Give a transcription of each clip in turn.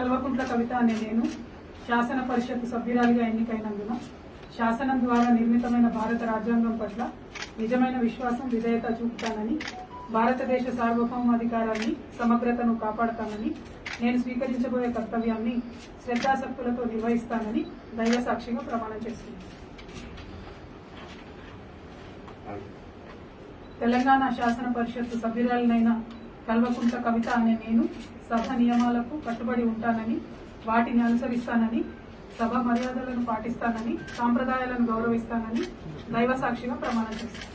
కల్వకుంట్ల కవిత అనే నేను శాసన పరిషత్ సభ్యురాలిగా ఎన్నికైనందున శాసనం ద్వారా నిర్మితమైన భారత రాజ్యాంగం పట్ల నిజమైన విశ్వాసం విధేయత చూపుతానని, భారతదేశ సార్వభౌమాధికారాన్ని సమగ్రతను కాపాడతానని, నేను స్వీకరించబోయే కర్తవ్యాన్ని శ్రద్ధాశక్తులతో నిర్వహిస్తానని దైవ సాక్షిగా ప్రమాణం చేస్తున్నాను. తెలంగాణ శాసన పరిషత్ సభ్యురాలనైన కల్వకుంట్ల కవిత అనే నేను సభ నియమాలకు కట్టుబడి ఉంటానని, వాటిని అనుసరిస్తానని, సభ మర్యాదలను పాటిస్తానని, సాంప్రదాయాలను గౌరవిస్తానని దైవ సాక్షిగా ప్రమాణం చేస్తాను.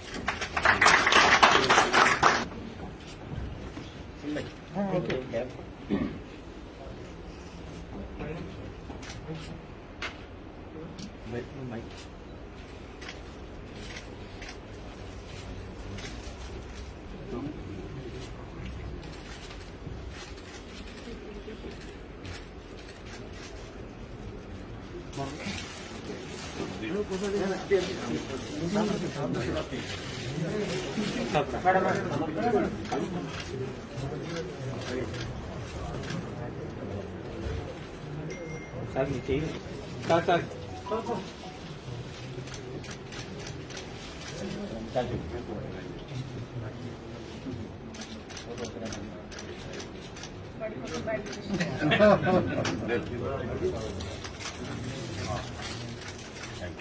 Thank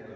you.